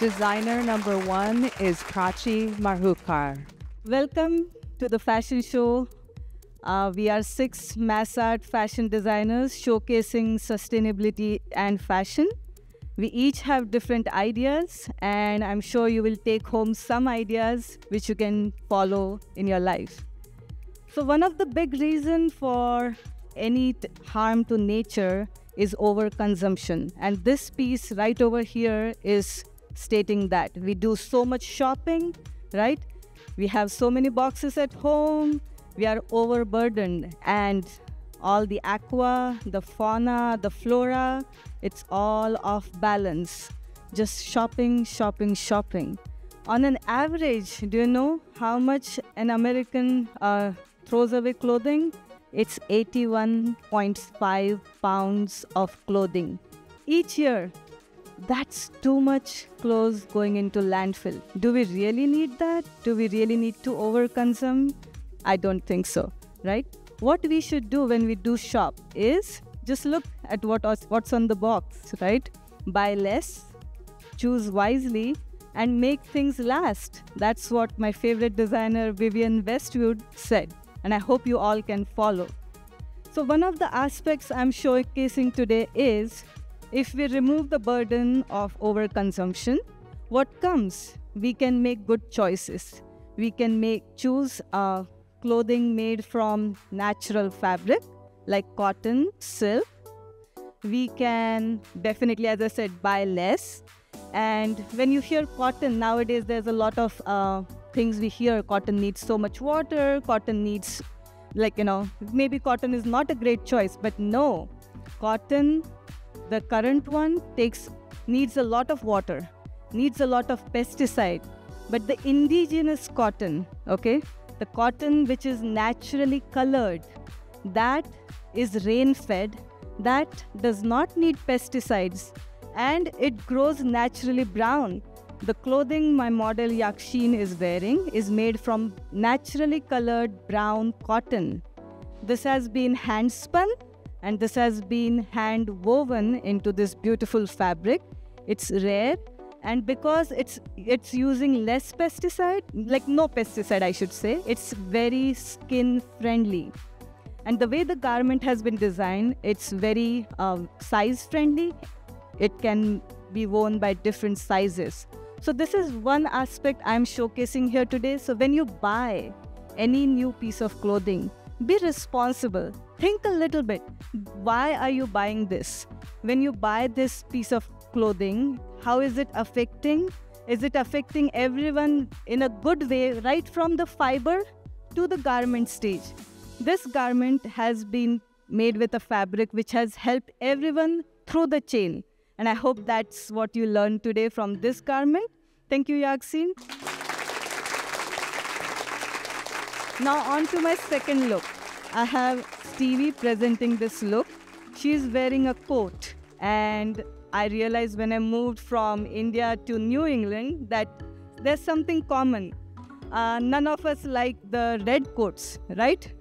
Designer number 1 is Prachi Mahurkar. Welcome to the fashion show. We are 6 MassArt fashion designers showcasing sustainability and fashion. We each have different ideas, and I'm sure you will take home some ideas which you can follow in your life. So one of the big reasons for any harm to nature is overconsumption. And this piece right over here is stating that. We do so much shopping, right? We have so many boxes at home. We are overburdened, and all the aqua, the fauna, the flora, it's all off balance. Just shopping, shopping, shopping. On an average, do you know how much an American throws away clothing? It's 81.5 pounds of clothing each year. That's too much clothes going into landfill. Do we really need that? Do we really need to overconsume? I don't think so, right? What we should do when we do shop is just look at what's on the box, right? Buy less, choose wisely, and make things last. That's what my favorite designer Vivienne Westwood said, and I hope you all can follow. So one of the aspects I'm showcasing today is, if we remove the burden of overconsumption, what comes? We can make good choices. We can choose clothing made from natural fabric like cotton, silk. We can definitely, as I said, buy less. And when you hear cotton, nowadays there's a lot of things we hear. Cotton needs so much water, cotton needs, maybe cotton is not a great choice, but no. Cotton, the current one, needs a lot of water, needs a lot of pesticide. But the indigenous cotton, okay, the cotton which is naturally colored, that is rain-fed, that does not need pesticides, and it grows naturally brown. The clothing my model Yaxin is wearing is made from naturally colored brown cotton. This has been hand spun, and this has been hand woven into this beautiful fabric. It's rare, and because it's using less pesticide, like no pesticide I should say, it's very skin friendly. And the way the garment has been designed, it's very size friendly. It can be worn by different sizes. So this is one aspect I'm showcasing here today. So when you buy any new piece of clothing, be responsible. Think a little bit. Why are you buying this? When you buy this piece of clothing, how is it affecting? Is it affecting everyone in a good way, right from the fiber to the garment stage? This garment has been made with a fabric which has helped everyone through the chain. And I hope that's what you learned today from this garment. Thank you, Yaxin. Now on to my second look. I have Stevie presenting this look. She's wearing a coat, and I realized when I moved from India to New England that there's something common. None of us like the red coats, right?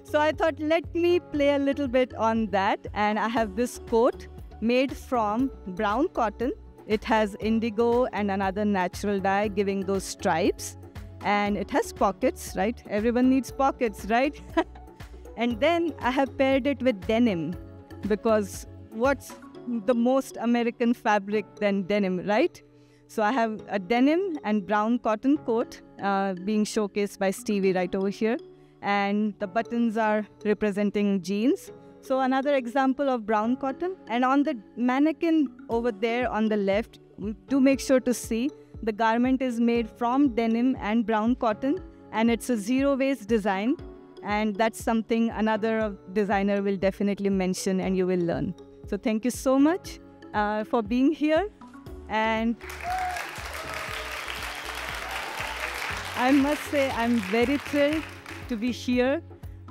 So I thought, let me play a little bit on that, and I have this coat made from brown cotton. It has indigo and another natural dye giving those stripes. And it has pockets, right? Everyone needs pockets, right? And then I have paired it with denim, because what's the most American fabric than denim, right? So I have a denim and brown cotton coat being showcased by Stevie right over here. And the buttons are representing jeans. So another example of brown cotton. And on the mannequin over there on the left, do make sure to see the garment is made from denim and brown cotton, and it's a zero-waste design. And that's something another designer will definitely mention and you will learn. So thank you so much for being here. And I must say I'm very thrilled to be here,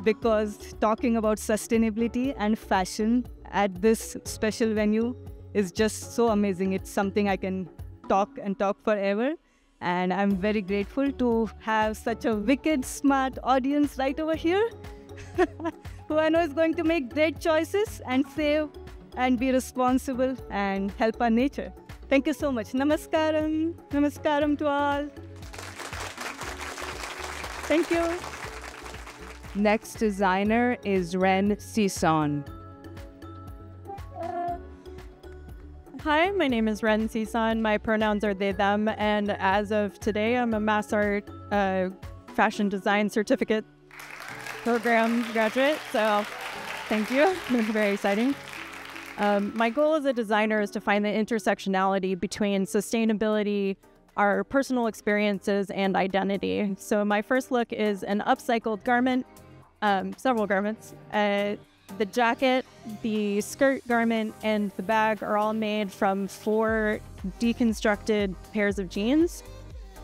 because talking about sustainability and fashion at this special venue is just so amazing. It's something I can talk and talk forever. And I'm very grateful to have such a wicked, smart audience right over here who I know is going to make great choices and save and be responsible and help our nature. Thank you so much. Namaskaram. Namaskaram to all. Thank you. Next designer is Sison. Hi, my name is Sison. My pronouns are they, them, and as of today, I'm a MassArt fashion design certificate program graduate, so thank you. It's very exciting. My goal as a designer is to find the intersectionality between sustainability, our personal experiences, and identity. So my first look is an upcycled garment, several garments. The jacket, the skirt garment, and the bag are all made from 4 deconstructed pairs of jeans.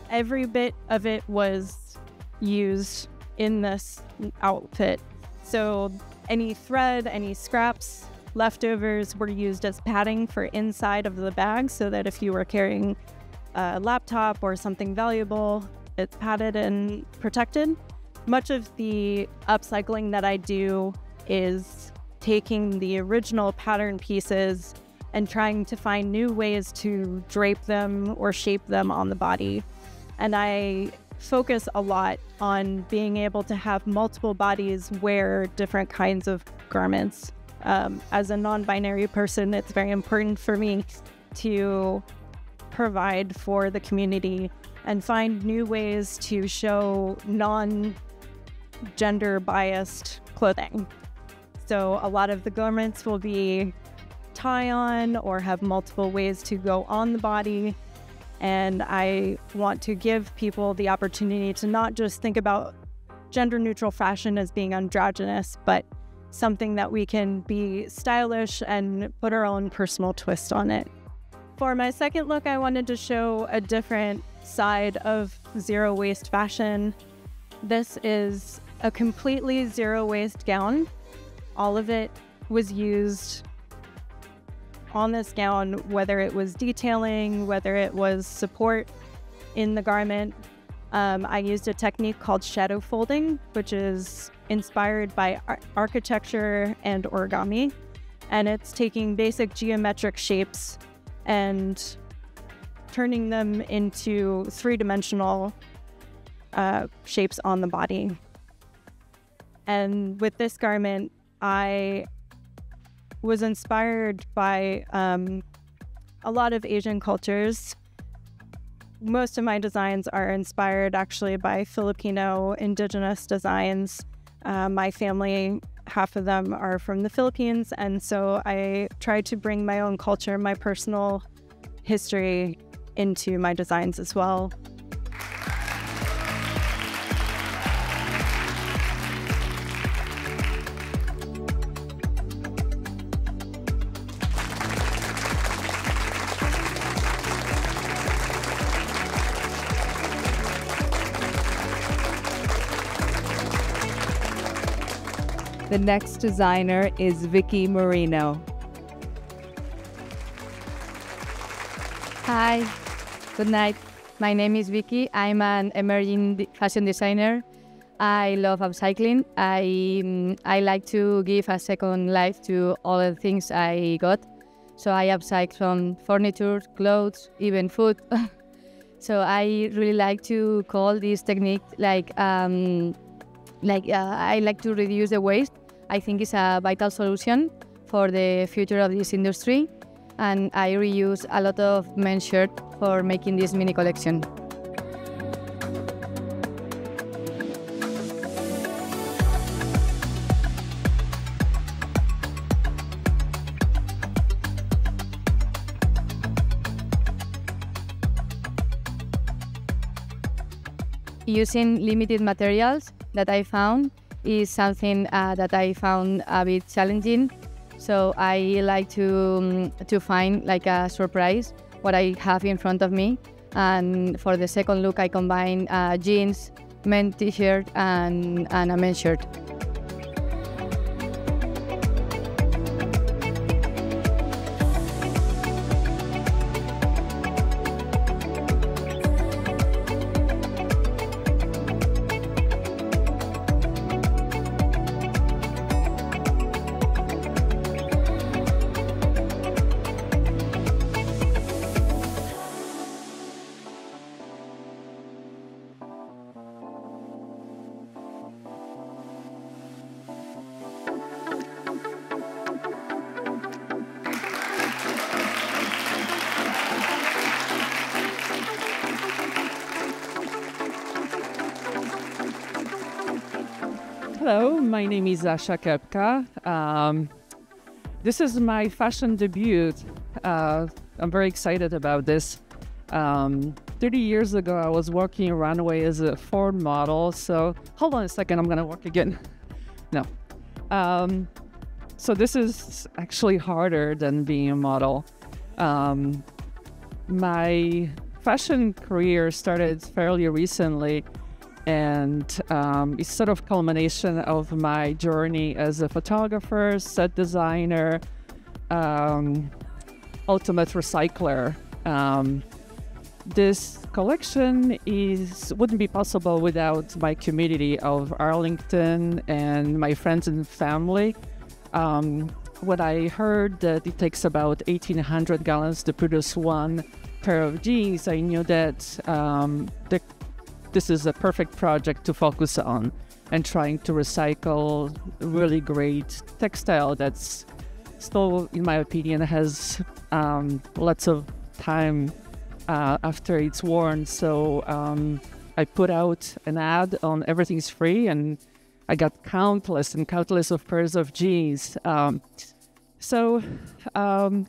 Every bit of it was used in this outfit. So any thread, any scraps, leftovers were used as padding for inside of the bag so that if you were carrying a laptop or something valuable, it's padded and protected. Much of the upcycling that I do is taking the original pattern pieces and trying to find new ways to drape them or shape them on the body. And I focus a lot on being able to have multiple bodies wear different kinds of garments. As a non-binary person, it's very important for me to provide for the community and find new ways to show non-gender biased clothing. So a lot of the garments will be tie-on or have multiple ways to go on the body. And I want to give people the opportunity to not just think about gender-neutral fashion as being androgynous, but something that we can be stylish and put our own personal twist on it. For my second look, I wanted to show a different side of zero-waste fashion. This is a completely zero-waste gown. All of it was used on this gown, whether it was detailing, whether it was support in the garment. I used a technique called shadow folding, which is inspired by architecture and origami. And it's taking basic geometric shapes and turning them into 3-dimensional shapes on the body. And with this garment, I was inspired by a lot of Asian cultures. Most of my designs are inspired actually by Filipino indigenous designs. My family, half of them are from the Philippines, and so I try to bring my own culture, my personal history into my designs as well. The next designer is Vicky Merino. Hi, good night. My name is Vicky. I'm an emerging fashion designer. I love upcycling. I like to give a second life to all the things I got. So I upcycle from furniture, clothes, even food. So I really like to call this technique I like to reduce the waste. I think it's a vital solution for the future of this industry. And I reuse a lot of men's shirts for making this mini collection. Using limited materials that I found is something that I found a bit challenging. So I like to find like a surprise what I have in front of me. And for the second look, I combine jeans, men's t-shirt, and a men's shirt. Hello, my name is Kepka. This is my fashion debut. I'm very excited about this. 30 years ago, I was working runway as a Ford model. So hold on a second, I'm gonna work again. No. So this is actually harder than being a model. My fashion career started fairly recently, and it's sort of culmination of my journey as a photographer, set designer, ultimate recycler. This collection wouldn't be possible without my community of Arlington and my friends and family. When I heard that it takes about 1,800 gallons to produce one pair of jeans, I knew that this is a perfect project to focus on and trying to recycle really great textile that's still, in my opinion, has lots of time after it's worn. So I put out an ad on Everything's Free, and I got countless and countless of pairs of jeans. So I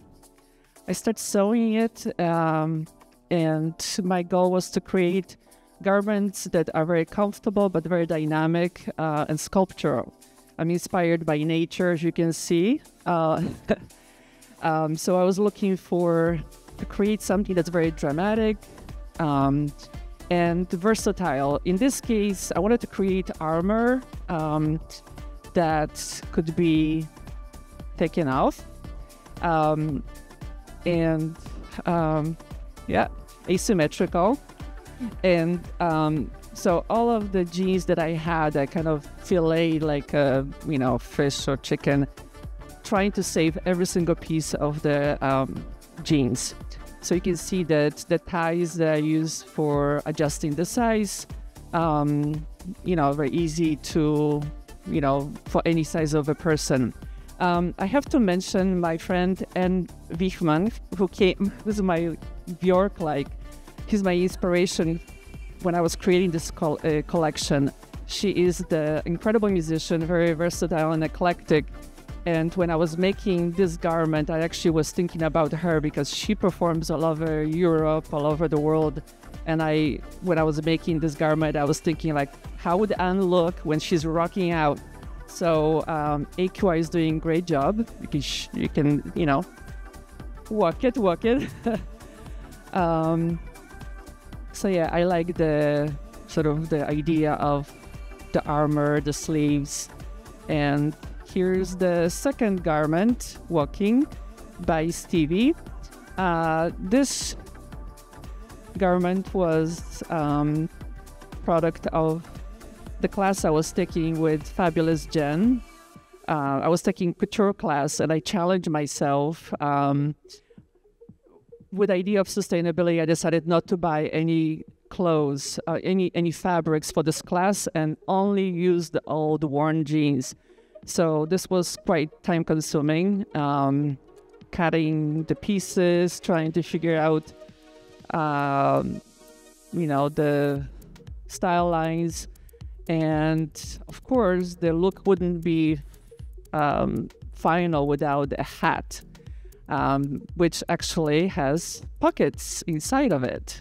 started sewing it, and my goal was to create garments that are very comfortable but very dynamic and sculptural. I'm inspired by nature, as you can see. So I was looking to create something that's very dramatic and versatile. In this case, I wanted to create armor that could be taken off and asymmetrical. And so all of the jeans that I had, I kind of filleted like a fish or chicken, trying to save every single piece of the jeans. So you can see that the ties that I use for adjusting the size, very easy to, for any size of a person. I have to mention my friend Anne Wichmann, who's my Björk, he's my inspiration when I was creating this collection. She is the incredible musician, very versatile and eclectic. And when I was making this garment, I actually was thinking about her because she performs all over Europe, all over the world. And when I was making this garment, I was thinking how would Anne look when she's rocking out? So Aquia is doing a great job because you can, walk it. So yeah, I like the idea of the armor, the sleeves. And here's the second garment, Walking, by Stevie. This garment was product of the class I was taking with Fabulous Jen. I was taking couture class, and I challenged myself. With the idea of sustainability, I decided not to buy any clothes, any fabrics for this class, and only use the old worn jeans. So this was quite time-consuming, cutting the pieces, trying to figure out, the style lines. And of course, the look wouldn't be final without a hat, which actually has pockets inside of it.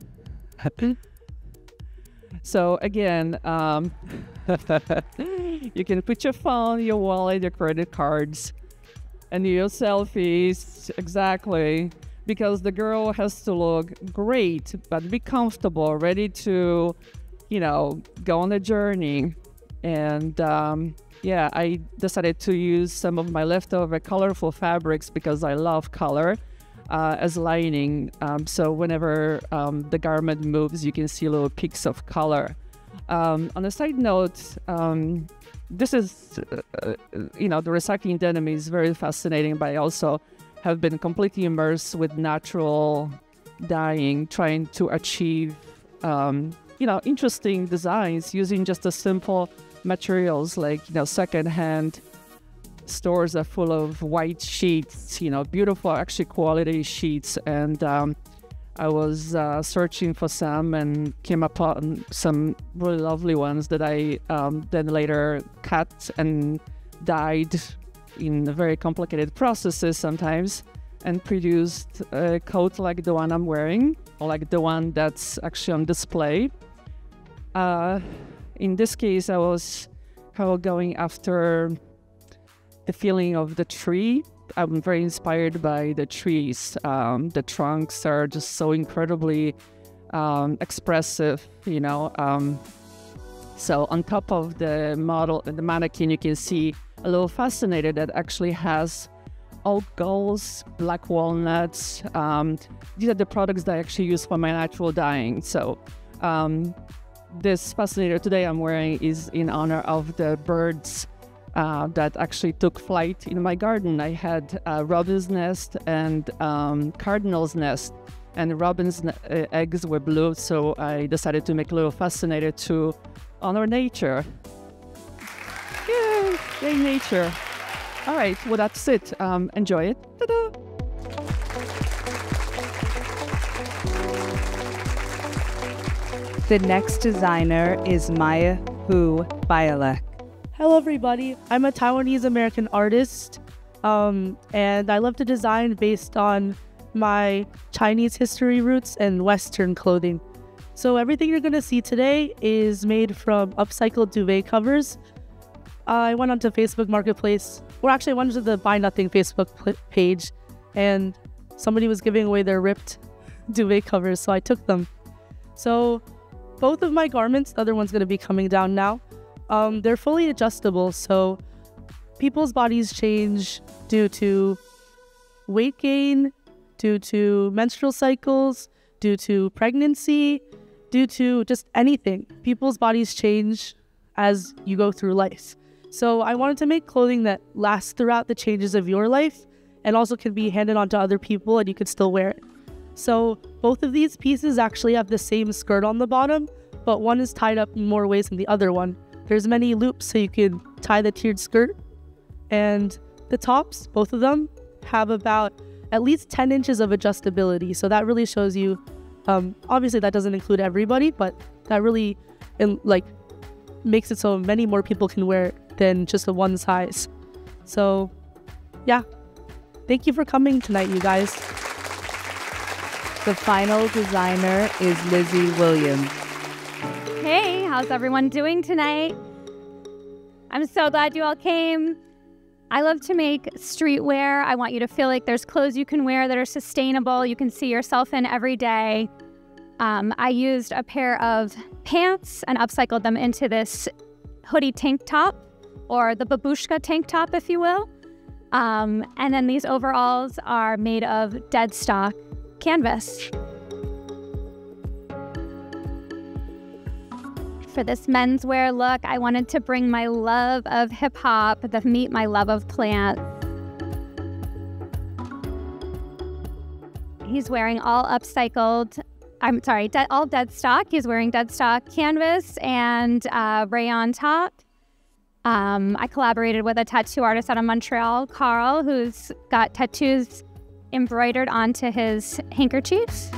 So again, you can put your phone, your wallet, your credit cards, and your selfies, exactly, because the girl has to look great, but be comfortable, ready to, go on a journey. And I decided to use some of my leftover colorful fabrics because I love color as lining. So whenever the garment moves, you can see little peaks of color. On a side note, this is, the recycling denim is very fascinating, but I also have been completely immersed with natural dyeing, trying to achieve, interesting designs using just a simple materials like, secondhand stores are full of white sheets, beautiful, actually quality sheets. And I was searching for some and came upon some really lovely ones that I then later cut and dyed in very complicated processes sometimes, and produced a coat like the one I'm wearing, or like the one that's actually on display. In this case, I was kind of going after the feeling of the tree. I'm very inspired by the trees. The trunks are just so incredibly expressive, you know. So on top of the model, the mannequin, you can see a little fascinator that actually has oak galls, black walnuts. These are the products that I actually use for my natural dyeing. So this fascinator today I'm wearing is in honor of the birds that actually took flight in my garden. I had a robin's nest and cardinal's nest, and the robin's eggs were blue, so I decided to make a little fascinator to honor nature. Yay! Yay, nature! All right, well, that's it. Enjoy it. Ta-da! The next designer is Bialek. Hello everybody, I'm a Taiwanese-American artist, and I love to design based on my Chinese history roots and Western clothing. So everything you're going to see today is made from upcycled duvet covers. I went onto Facebook Marketplace, or actually I went to the Buy Nothing Facebook page, and somebody was giving away their ripped duvet covers, so I took them. So both of my garments, the other one's going to be coming down now, they're fully adjustable, so people's bodies change due to weight gain, due to menstrual cycles, due to pregnancy, due to just anything. People's bodies change as you go through life. So I wanted to make clothing that lasts throughout the changes of your life and also can be handed on to other people and you could still wear it. So both of these pieces actually have the same skirt on the bottom, but one is tied up in more ways than the other one. There's many loops so you can tie the tiered skirt. And the tops, both of them, have about at least 10 inches of adjustability. So that really shows you, obviously that doesn't include everybody, but that really makes it so many more people can wear it than just a one size. So yeah, thank you for coming tonight, you guys. The final designer is Lizzy Williams. Hey, how's everyone doing tonight? I'm so glad you all came. I love to make streetwear. I want you to feel like there's clothes you can wear that are sustainable, you can see yourself in every day. I used a pair of pants and upcycled them into this hoodie tank top, or the babushka tank top, if you will. And then these overalls are made of Deadstock canvas. For this menswear look, I wanted to bring my love of hip-hop, meet my love of plants. He's wearing all upcycled, all Deadstock. He's wearing Deadstock canvas and rayon top. I collaborated with a tattoo artist out of Montreal, Carl, who's got tattoos embroidered onto his handkerchiefs.